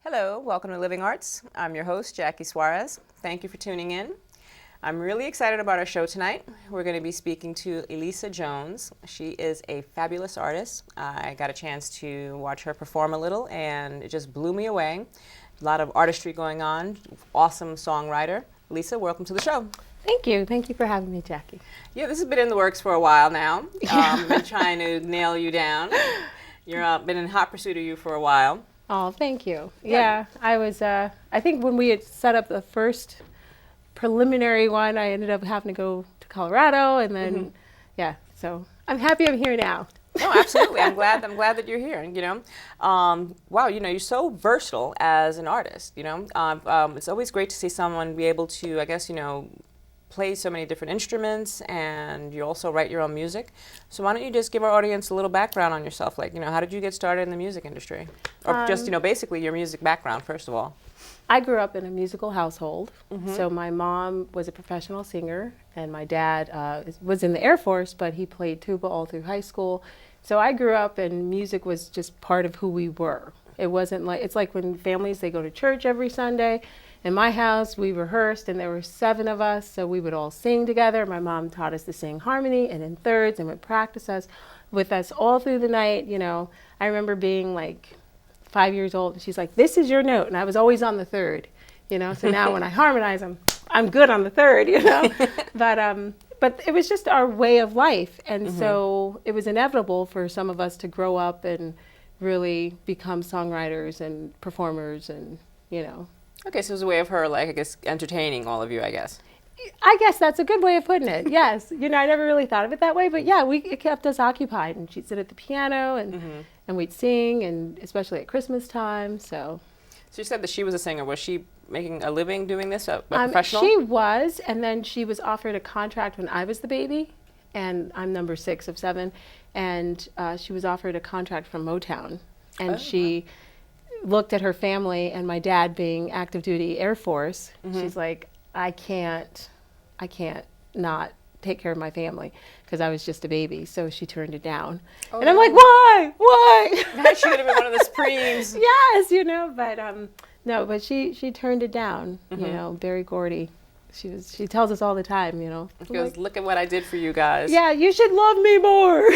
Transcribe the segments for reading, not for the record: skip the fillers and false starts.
Hello, welcome to Living Arts. I'm your host, Jackie Suarez. Thank you for tuning in. I'm really excited about our show tonight. We're going to be speaking to Elisa Jones. She is a fabulous artist. I got a chance to watch her perform a little, and it just blew me away. A lot of artistry going on. Awesome songwriter. Elisa, welcome to the show. Thank you. Thank you for having me, Jackie. Yeah, this has been in the works for a while now. I've been trying to nail you down. You've been in hot pursuit of you for a while. Oh, thank you. Yeah, I was, I think when we had set up the first preliminary one, I ended up having to go to Colorado, and then, so I'm happy I'm here now. No, absolutely. I'm glad that you're here. Wow, you're so versatile as an artist. It's always great to see someone be able to, play so many different instruments, and you also write your own music. So why don't you just give our audience a little background on yourself? How did you get started in the music industry? Or basically your music background, first of all. I grew up in a musical household. So my mom was a professional singer, and my dad was in the Air Force, but he played tuba all through high school. So I grew up, and music was just part of who we were. It wasn't like, it's like when families, they go to church every Sunday. In my house, we rehearsed, and there were 7 of us, so we would all sing together. My mom taught us to sing harmony and in thirds, and would practice with us all through the night. I remember being like 5 years old, and she's like, "This is your note," and I was always on the third. So now when I harmonize, I'm good on the third. But it was just our way of life, and so it was inevitable for some of us to grow up and really become songwriters and performers, and Okay, so it was a way of her, entertaining all of you, I guess. I guess that's a good way of putting it. Yes, I never really thought of it that way, but yeah, it kept us occupied, and she'd sit at the piano, and we'd sing, and especially at Christmas time. So you said that she was a singer. Was she making a living doing this, a professional? She was, and then she was offered a contract when I was the baby, and I'm number 6 of 7, and she was offered a contract from Motown, and she looked at her family, and my dad being active duty Air Force, she's like, I can't not take care of my family, because I was just a baby. So she turned it down. Oh, and I'm like, why? That should have been one of the screams. Yes, but no, but she turned it down. Barry Gordy. She tells us all the time, She goes, look at what I did for you guys. Yeah, you should love me more.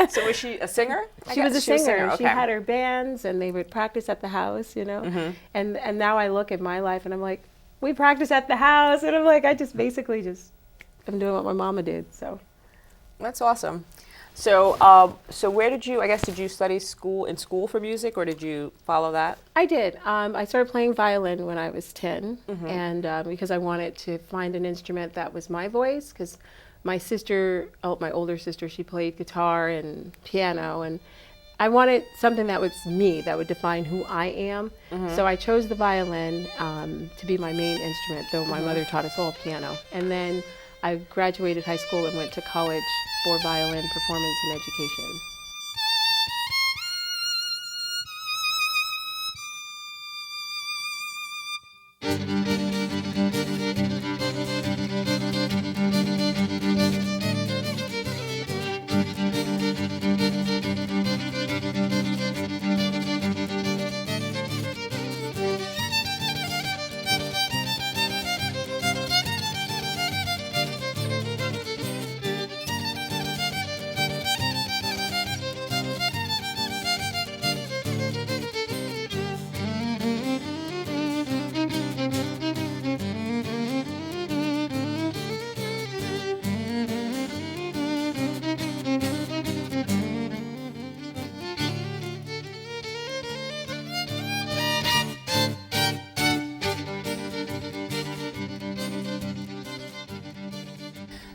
So was she a singer? She was a singer. Okay. She had her bands, and they would practice at the house, And now I look at my life, and I'm like, we practice at the house, and I'm like, I just basically I'm doing what my mama did. So that's awesome. So where did you study school for music, or did you follow that? I did. I started playing violin when I was 10, and because I wanted to find an instrument that was my voice, because my older sister, she played guitar and piano, and I wanted something that was me, that would define who I am. So I chose the violin to be my main instrument, though my mother taught us all piano. And then I graduated high school and went to college for violin performance and education.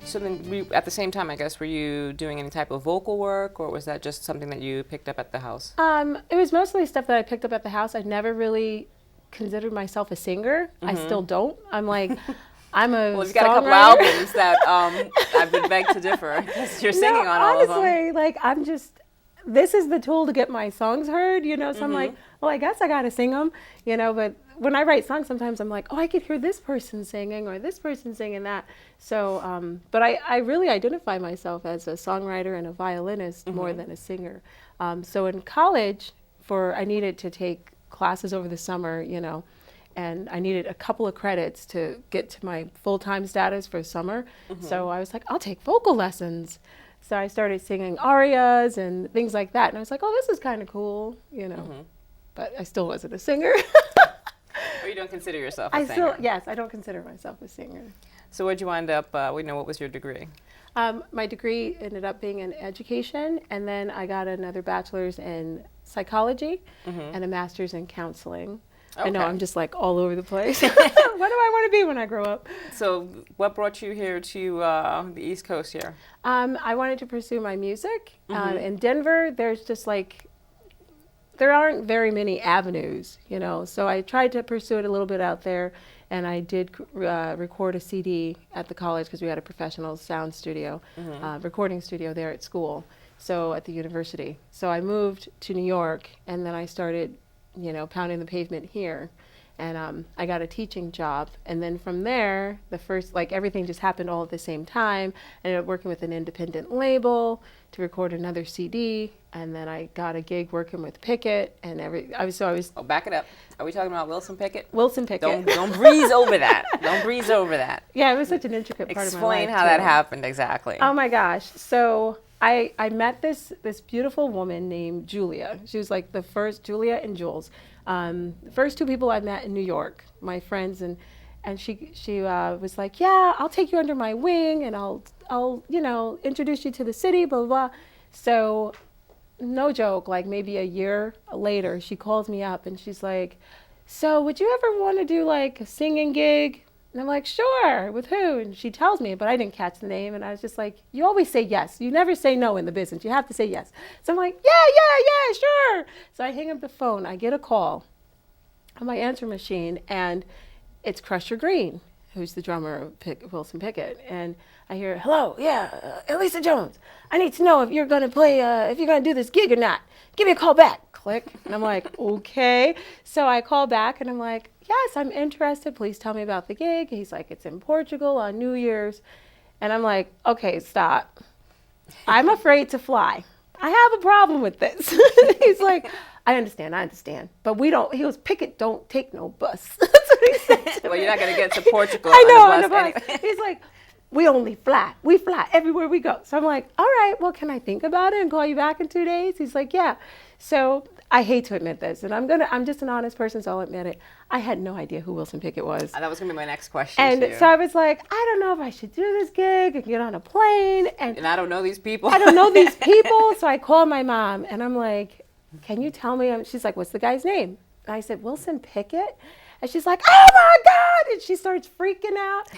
So then, at the same time, I guess, were you doing any type of vocal work, or was that just something that you picked up at the house? It was mostly stuff that I picked up at the house. I never really considered myself a singer. I still don't. I'm like, I'm a Well, you've got a couple albums that I've been begged to differ, because you're singing on all of them. Honestly, I'm just, this is the tool to get my songs heard, So I'm like, well, I guess I got to sing them, but when I write songs, sometimes I'm like, oh, I could hear this person singing or this person singing that. So, but I really identify myself as a songwriter and a violinist more than a singer. So in college, I needed to take classes over the summer, you know, and I needed a couple of credits to get to my full-time status for summer. So I was like, I'll take vocal lessons. So I started singing arias and things like that. And I was like, oh, this is kind of cool, you know. But I still wasn't a singer. Or you don't consider yourself a singer? Yes, I don't consider myself a singer. So what'd you wind up, what was your degree? My degree ended up being in education, and then I got another bachelor's in psychology and a master's in counseling. Okay. I know, I'm just like all over the place. What do I want to be when I grow up? So what brought you here to the East Coast here? I wanted to pursue my music. In Denver, there's just like, there aren't very many avenues, you know, so I tried to pursue it a little bit out there, and I did record a CD at the college because we had a professional sound studio, recording studio there at school, so at the university. So I moved to New York, and then I started, you know, pounding the pavement here, and I got a teaching job, and then from there, everything just happened all at the same time. I ended up working with an independent label to record another CD, and then I got a gig working with Pickett, and Oh, back it up. Are we talking about Wilson Pickett? Wilson Pickett. Don't breeze over that. Don't breeze over that. Yeah, it was such an intricate part of my life. Explain how that happened exactly. Oh my gosh. So I met this beautiful woman named Julia. She was like the first, Julia and Jules, the first two people I met in New York, my friends, and she was like, yeah, I'll take you under my wing, and I'll you know, introduce you to the city, blah, blah, blah. So no joke, like maybe a year later, she calls me up and she's like, so would you ever want to do like a singing gig? And I'm like, sure, with who? And she tells me, but I didn't catch the name. And I was just like, you always say yes. You never say no in the business. You have to say yes. So I'm like, yeah, sure. So I hang up the phone. I get a call on my answer machine, and it's Crusher Green, who's the drummer of Wilson Pickett. And I hear, hello, Elisa Jones. I need to know if you're going to play, if you're going to do this gig or not. Give me a call back. Click. And I'm like, okay. So I call back, and I'm like, yes, I'm interested. Please tell me about the gig. He's like, it's in Portugal on New Year's. And I'm like, okay, stop. I'm afraid to fly. I have a problem with this. He's like, I understand. But he goes, Pickett don't take no bus. That's what he said to me. Well, you're not going to get to Portugal on the bus. Anyway. He's like, we only fly. We fly everywhere we go. So I'm like, all right, well, can I think about it and call you back in 2 days? He's like, yeah. So I hate to admit this, and I'm just an honest person, so I'll admit it. I had no idea who Wilson Pickett was. That was going to be my next question. And so I was like, I don't know if I should do this gig and get on a plane. And I don't know these people. I don't know these people. So I called my mom, and I'm like, can you tell me? She's like, what's the guy's name? And I said, Wilson Pickett. And she's like, oh my God. And she starts freaking out.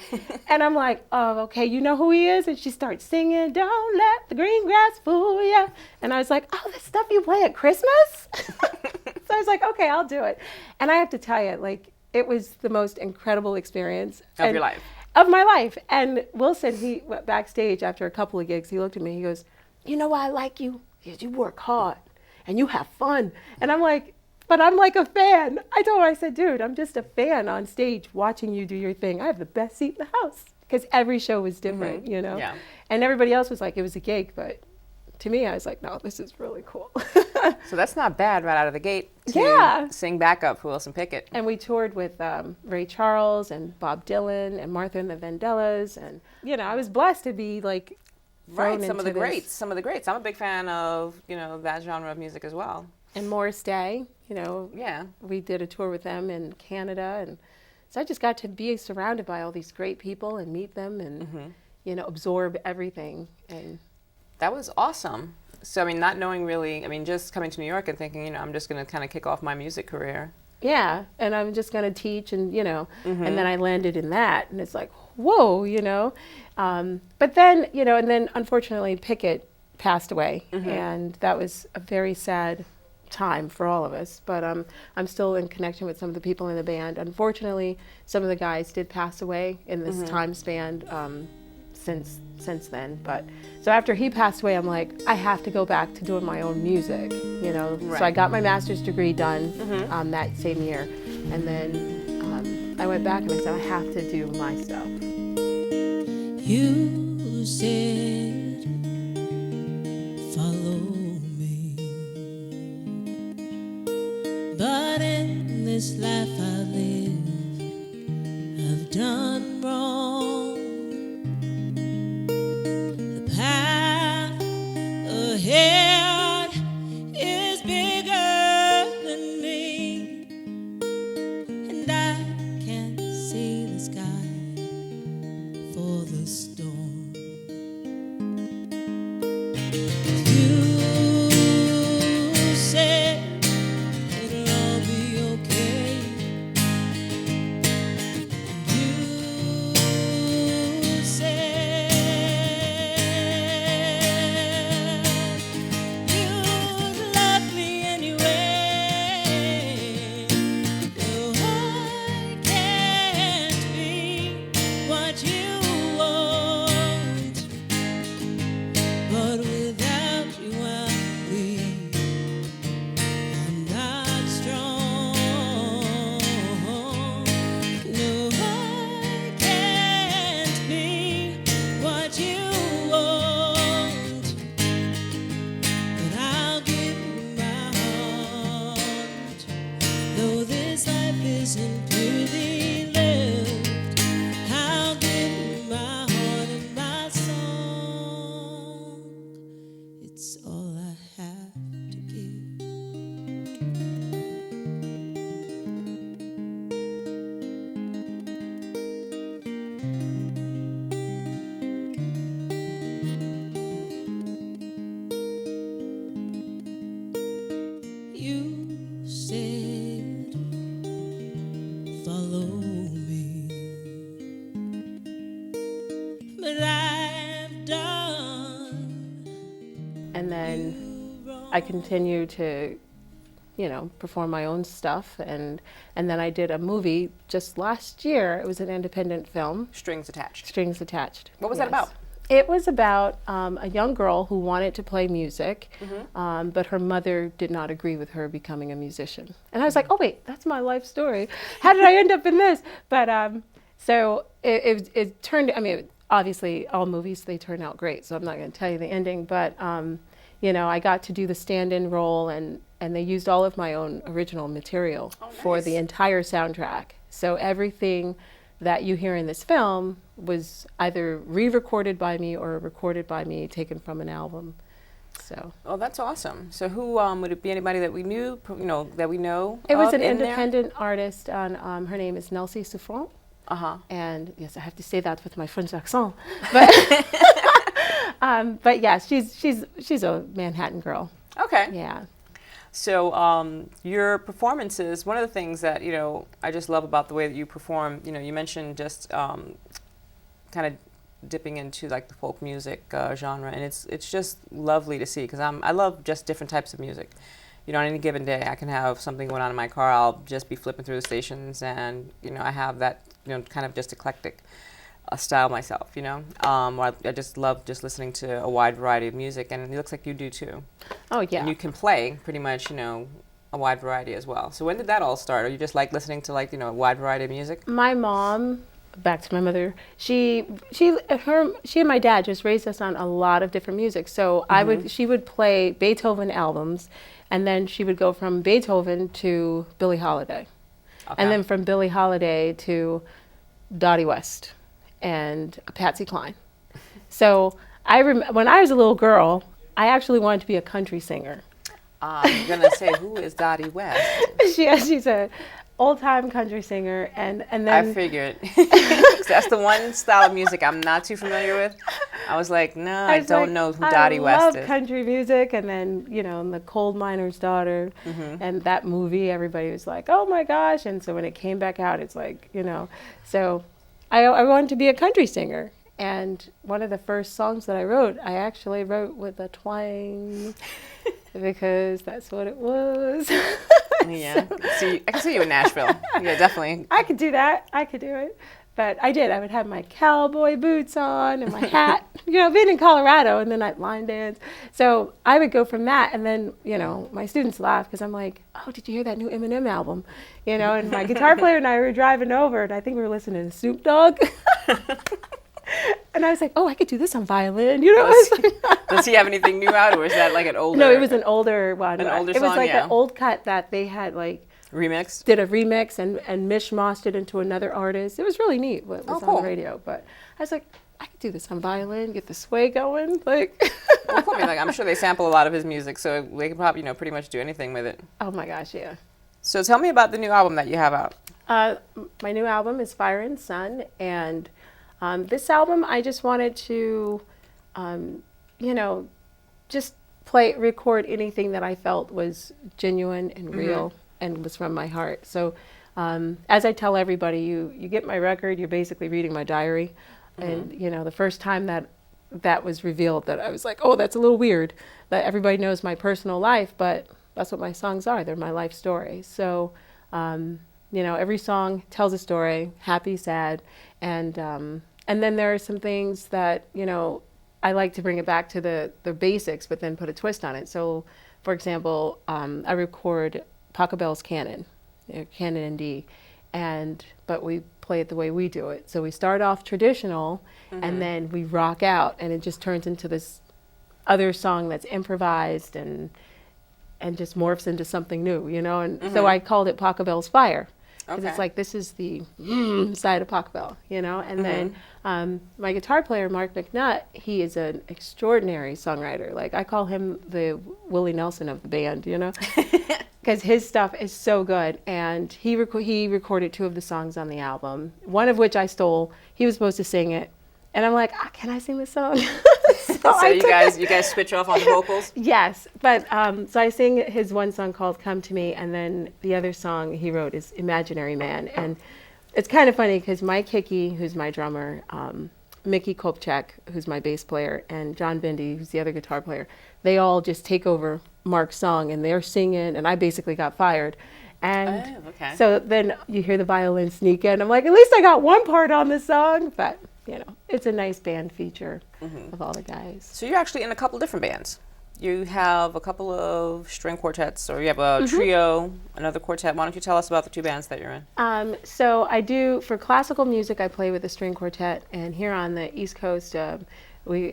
And I'm like, oh, okay, you know who he is? And she starts singing, don't let the green grass fool ya. And I was like, oh, the stuff you play at Christmas? So I was like, okay, I'll do it. And I have to tell you, like, it was the most incredible experience. Of your life. Of my life. And Wilson, he went backstage after a couple of gigs. He looked at me, he goes, you know why I like you? Because you work hard and you have fun. And I'm like, but I'm like a fan. I told him, I said, dude, I'm just a fan on stage watching you do your thing. I have the best seat in the house. Because every show was different, you know? Yeah. And everybody else was like, it was a gig. But to me, I was like, no, this is really cool. So that's not bad right out of the gate to sing backup for Wilson Pickett. And we toured with Ray Charles and Bob Dylan and Martha and the Vandellas. And, you know, I was blessed to be like, some of the greats. I'm a big fan of, you know, that genre of music as well. And Morris Day, you know, we did a tour with them in Canada, and so I just got to be surrounded by all these great people and meet them and, you know, absorb everything. And that was awesome. So, I mean, not knowing really, I mean, just coming to New York and thinking, you know, I'm just going to kind of kick off my music career. Yeah, and I'm just going to teach and, you know, and then I landed in that, and it's like, whoa, you know. But then, you know, and then unfortunately Pickett passed away, and that was a very sad time for all of us, but I'm still in connection with some of the people in the band. Unfortunately, some of the guys did pass away in this time span since then. But so after he passed away, I'm like, I have to go back to doing my own music, you know. Right. So I got my master's degree done that same year, and then I went back and I said, I have to do my stuff. You said, follow me. But in this life I live, I've done wrong. The path ahead is bigger than me, and I can't see the sky for the storm. You said it'll all be okay. You said you'd love me anyway. No, I can't be what you want, but without you I'm weak. I'm not strong. No, I can't be what you want, but I'll give you my heart. Though this life isn't to be lived, I'll give you my heart and my song. It's all I have to give. You said, follow me, but I've done And then I continued to, perform my own stuff. And then I did a movie just last year. It was an independent film, Strings attached. Strings Attached. What was that about? It was about a young girl who wanted to play music, but her mother did not agree with her becoming a musician. And I was like, oh wait, that's my life story. How did I end up in this? But so it turned, obviously all movies, they turn out great, so I'm not going to tell you the ending, but I got to do the stand-in role, and they used all of my own original material for the entire soundtrack. So everything that you hear in this film was either re-recorded by me or recorded by me, taken from an album. So. Oh, that's awesome. So who would it be? Anybody that we knew, that we know? It was of an in there? independent artist, and her name is Nelsie Souffrant. And yes, I have to say that with my French accent. But yeah, she's a Manhattan girl. Okay. Yeah. So your performances, one of the things that, I just love about the way that you perform, you mentioned just kind of dipping into like the folk music genre, and it's just lovely to see, because I love just different types of music. On any given day, I can have something going on in my car. I'll just be flipping through the stations, and I have that kind of just eclectic style myself. I just love just listening to a wide variety of music, and it looks like you do too. Oh yeah. And you can play pretty much a wide variety as well. So when did that all start? Or you just like listening to a wide variety of music? My mom, back to my mother, she and my dad just raised us on a lot of different music. So she would play Beethoven albums, and then she would go from Beethoven to Billie Holiday. Okay. And then from Billie Holiday to Dottie West and Patsy Cline. So when I was a little girl, I actually wanted to be a country singer. I'm going to say, who is Dottie West? She's a old-time country singer, and then I figured. 'Cause that's the one style of music I'm not too familiar with. I was like, no, I don't know who Dottie West I is. love country music, and then The Coal Miner's Daughter, and that movie, everybody was like, oh my gosh, and so when it came back out, it's like, so I wanted to be a country singer. And one of the first songs that I actually wrote with a twang, because that's what it was. Yeah, I can see you in Nashville. Yeah, definitely. I could do that. I could do it. But I did. I would have my cowboy boots on and my hat. Being in Colorado, and then I'd line dance. So I would go from that, and then, my students laugh because I'm like, oh, did you hear that new Eminem album? And my guitar player and I were driving over, and I think we were listening to Snoop Dogg. And I was like, oh, I could do this on violin, Does he have anything new out, or is that like an older? No, it was an older one. An older It was song, like yeah. an old cut that they had Remix. did a remix and mishmashed it into another artist. It was really neat what was on the radio. But I was like, I could do this on violin, get the sway going. Like, Well, cool. I mean, like, I'm sure they sample a lot of his music, so they can probably, pretty much do anything with it. oh my gosh, yeah. So tell me about the new album that you have out. My new album is Fire and Sun, and this album I just wanted to, just record anything that I felt was genuine and real and was from my heart. So as I tell everybody, you get my record, you're basically reading my diary. And, the first time that was revealed, that I was like, oh, that's a little weird, that everybody knows my personal life, but that's what my songs are. They're my life story. So, every song tells a story, happy, sad, and then there are some things that, I like to bring it back to the basics, but then put a twist on it. So, for example, I record Pachelbel's Canon, Canon in D, but we play it the way we do it. So we start off traditional, and then we rock out, and it just turns into this other song that's improvised and just morphs into something new, And so I called it Pachelbel's Fire. Because it's like, this is the side of Pachelbel, And then my guitar player, Mark McNutt, he is an extraordinary songwriter. Like, I call him the Willie Nelson of the band, Because his stuff is so good. And he recorded 2 of the songs on the album, one of which I stole. He was supposed to sing it. And I'm like, can I sing this song? So you guys switch off on the vocals? Yes, but so I sing his one song called "Come to Me," and then the other song he wrote is "Imaginary Man." And it's kind of funny because Mike Hickey, who's my drummer, Mickey Kopchak, who's my bass player, and John Bindi, who's the other guitar player, they all just take over Mark's song and they're singing, and I basically got fired. And so then you hear the violin sneak in. I'm like, at least I got one part on the song, but it's a nice band feature of all the guys. So you're actually in a couple different bands. You have a couple of string quartets, or you have a trio, another quartet. Why don't you tell us about the 2 bands that you're in? So I do, for classical music, I play with a string quartet, and here on the East Coast, we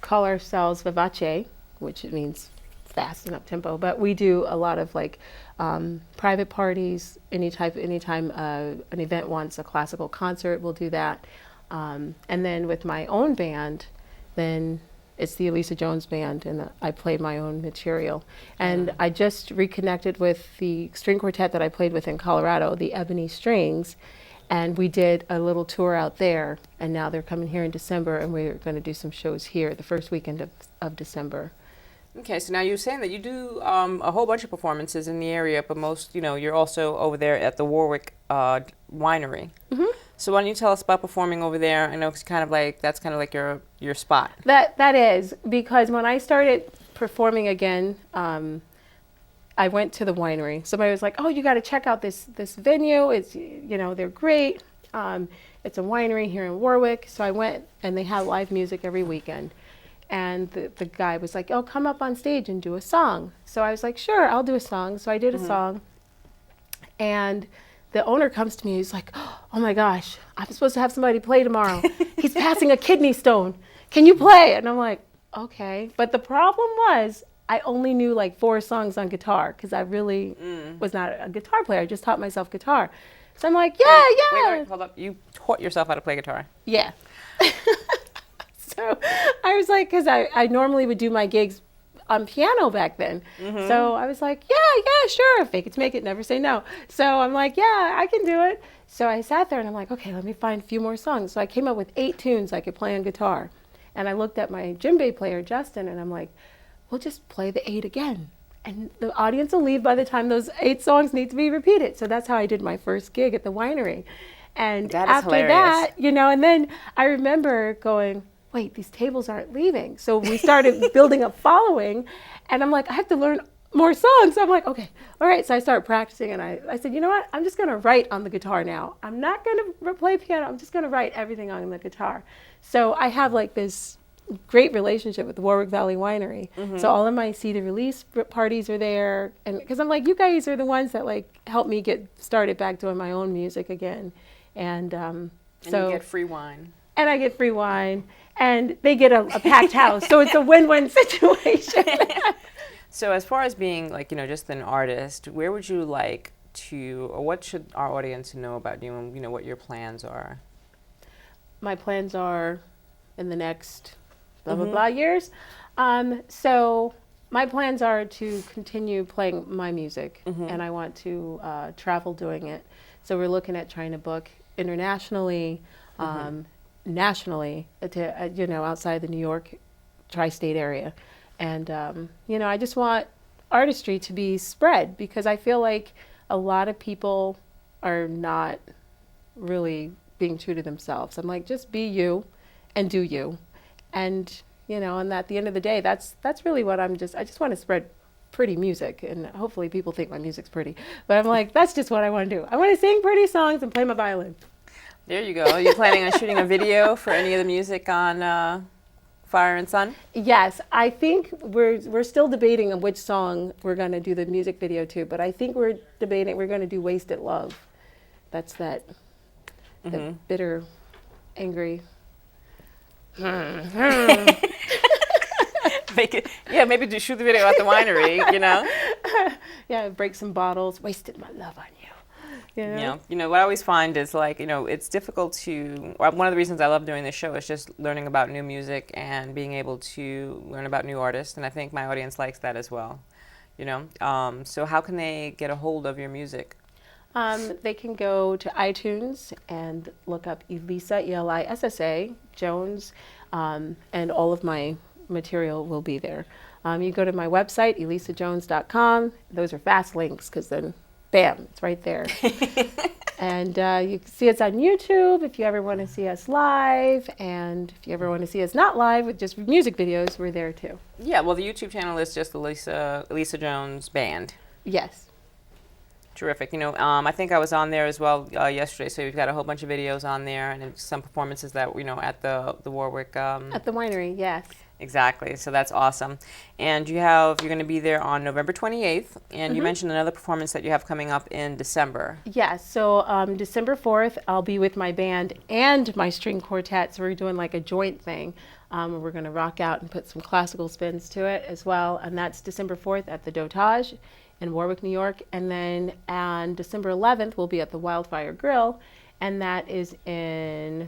call ourselves Vivace, which means fast and up tempo, but we do a lot of private parties. Anytime an event wants a classical concert, we'll do that. And then with my own band, then it's the Elisa Jones Band, and I play my own material. And I just reconnected with the string quartet that I played with in Colorado, the Ebony Strings, and we did a little tour out there, and now they're coming here in December, and we're going to do some shows here the first weekend of December. Okay, so now you're saying that you do a whole bunch of performances in the area, but most, you're also over there at the Warwick Winery. So why don't you tell us about performing over there? I know it's that's kind of like your spot. That is, because when I started performing again, I went to the winery. Somebody was like, "Oh, you got to check out this venue. It's they're great. It's a winery here in Warwick." So I went, and they have live music every weekend. And the guy was like, "Oh, come up on stage and do a song." So I was like, "Sure, I'll do a song." So I did a song, and the owner comes to me. He's like, "Oh my gosh, I'm supposed to have somebody play tomorrow. He's passing a kidney stone. Can you play?" And I'm like, "Okay." But the problem was, I only knew 4 songs on guitar because I really was not a guitar player. I just taught myself guitar. So I'm like, yeah. Wait, hold up. You taught yourself how to play guitar? Yeah. So I was like, because I normally would do my gigs on piano back then. So I was like, yeah, sure. Fake it to make it, never say no. So I'm like, yeah, I can do it. So I sat there and I'm like, okay, let me find a few more songs. So I came up with 8 tunes I could play on guitar. And I looked at my djembe player, Justin, and I'm like, we'll just play the 8 again. And the audience will leave by the time those 8 songs need to be repeated. So that's how I did my first gig at the winery. And after that, and then I remember going, wait, these tables aren't leaving. So we started building a following, and I'm like, I have to learn more songs. So I'm like, okay, all right. So I started practicing, and I said, you know what? I'm just going to write on the guitar now. I'm not going to play piano. I'm just going to write everything on the guitar. So I have this great relationship with the Warwick Valley Winery. So all of my CD release parties are there, and because I'm like, you guys are the ones that helped me get started back doing my own music again, and so you get free wine. And I get free wine, and they get a packed house, so it's a win-win situation. So as far as being like, just an artist, where would you like to, or what should our audience know about you and, what your plans are? My plans are in the next blah, blah, blah years. So my plans are to continue playing my music, and I want to travel doing it. So we're looking at trying to book internationally, nationally, to, outside the New York tri-state area. And, I just want artistry to be spread, because I feel like a lot of people are not really being true to themselves. I'm like, just be you and do you. And, and at the end of the day, that's really what I just want to spread pretty music, and hopefully people think my music's pretty. But I'm like, that's just what I want to do. I want to sing pretty songs and play my violin. There you go. Are you planning on shooting a video for any of the music on Fire and Sun? Yes, I think we're still debating on which song we're going to do the music video to, but I think we're debating we're going to do Wasted Love. That's that bitter, angry. Maybe shoot the video at the winery, Yeah, break some bottles, wasted my love on you. What I always find is like, it's difficult to, one of the reasons I love doing this show is just learning about new music and being able to learn about new artists, and I think my audience likes that as well, So how can they get a hold of your music? They can go to iTunes and look up Elissa, Elissa Jones, and all of my material will be there. You go to my website, elissajones.com. Those are fast links, because then, bam, it's right there. And you can see us on YouTube if you ever want to see us live. And if you ever want to see us not live with just music videos, we're there too. Yeah, well, the YouTube channel is just Elissa Jones Band. Yes. Terrific. I think I was on there as well yesterday, so you've got a whole bunch of videos on there and some performances that, at the Warwick. At the winery, yes. Exactly. So that's awesome. And you're going to be there on November 28th, and you mentioned another performance that you have coming up in December. Yes. So December 4th, I'll be with my band and my string quartet, so we're doing like a joint thing. We're going to rock out and put some classical spins to it as well, and that's December 4th at the Dotage in Warwick, New York. And then on December 11th, we'll be at the Wildfire Grill, and that is in,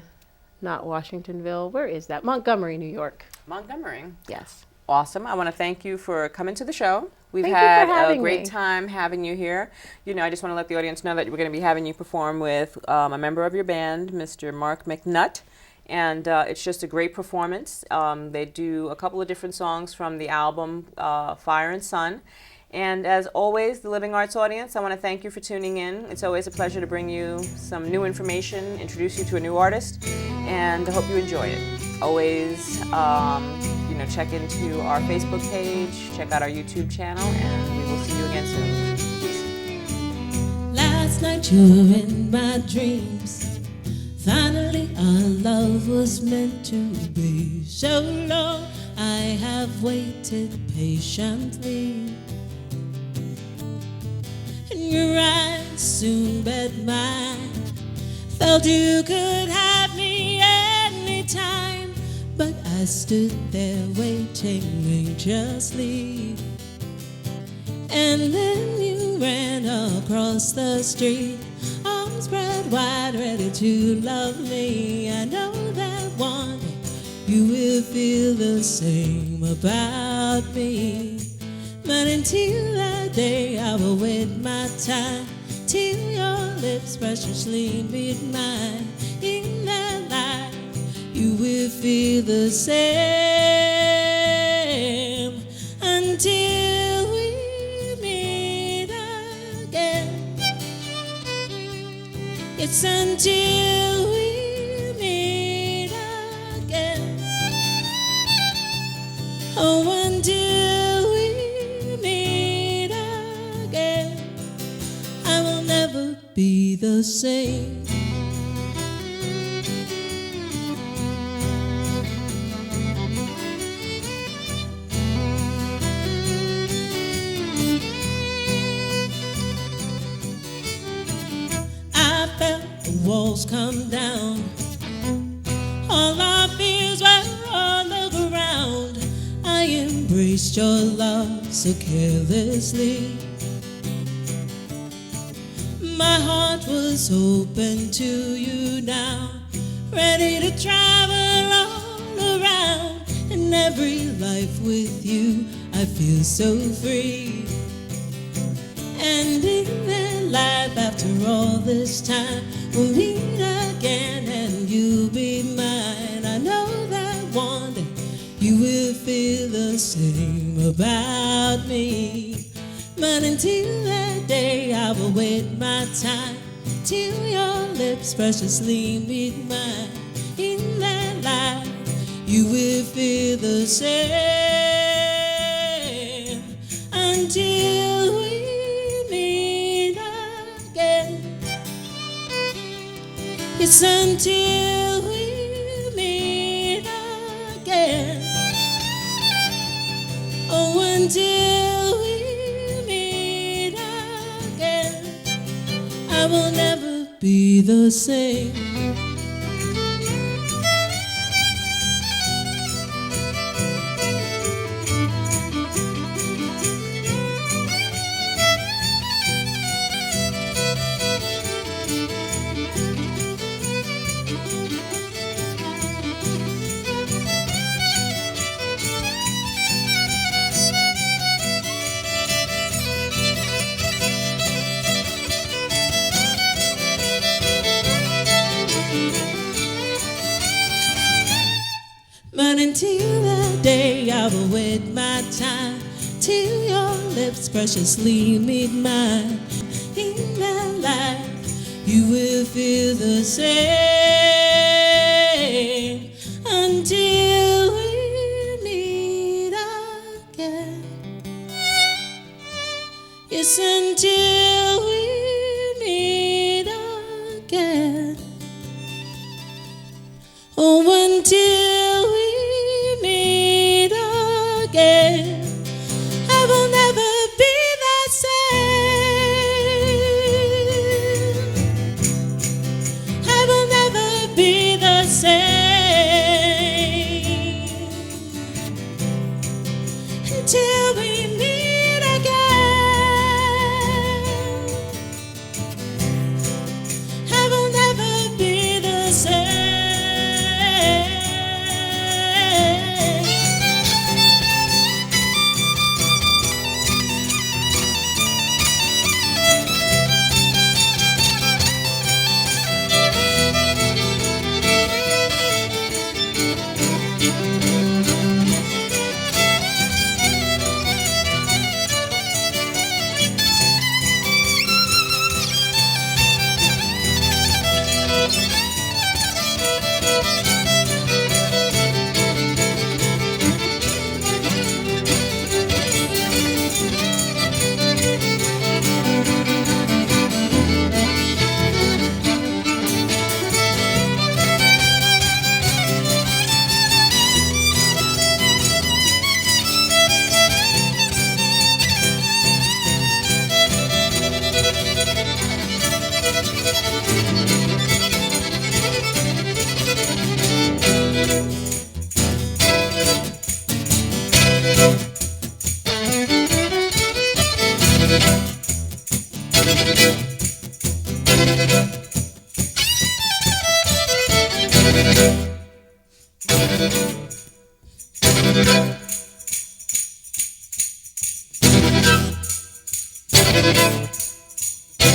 not Washingtonville, where is that? Montgomery, New York. Montgomery. Yes. Awesome. I want to thank you for coming to the show. We've Thank you had for a having great me. time having you here. I just want to let the audience know that we're going to be having you perform with a member of your band, Mr. Mark McNutt. And it's just a great performance. They do a couple of different songs from the album Fire and Sun. And as always, the Living Arts audience, I want to thank you for tuning in. It's always a pleasure to bring you some new information, introduce you to a new artist, and I hope you enjoy it. Always, check into our Facebook page, check out our YouTube channel, and we will see you again soon. Peace. Last night you were in my dreams. Finally our love was meant to be. So long I have waited patiently. And your eyes soon met mine. Felt you could have me anytime. But I stood there waiting anxiously. And then you ran across the street, arms spread wide, ready to love me. I know that one day you will feel the same about me. But until that day I will wait my time, till your lips preciously meet mine. In that light you will feel the same, until we meet again. It's until we meet again. Oh, until we meet again, I will never be the same. Walls come down, all our fears were on the ground. I embraced your love so carelessly. My heart was open to you now, ready to travel all around. In every life with you, I feel so free. And in that life, after all this time, we'll meet again and you'll be mine. I know that one day you will feel the same about me. But until that day, I will wait my time till your lips preciously meet mine. In that life, you will feel the same until we meet again. It's until we meet again. Oh, until we meet again, I will never be the same. But until that day, I will wait my time till your lips preciously meet mine. In that life, you will feel the same until we meet again. Yes, until we meet again. Oh, until we meet again, I will never be the same. I will never be the same until we meet again. I will never be the same.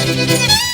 Thank you.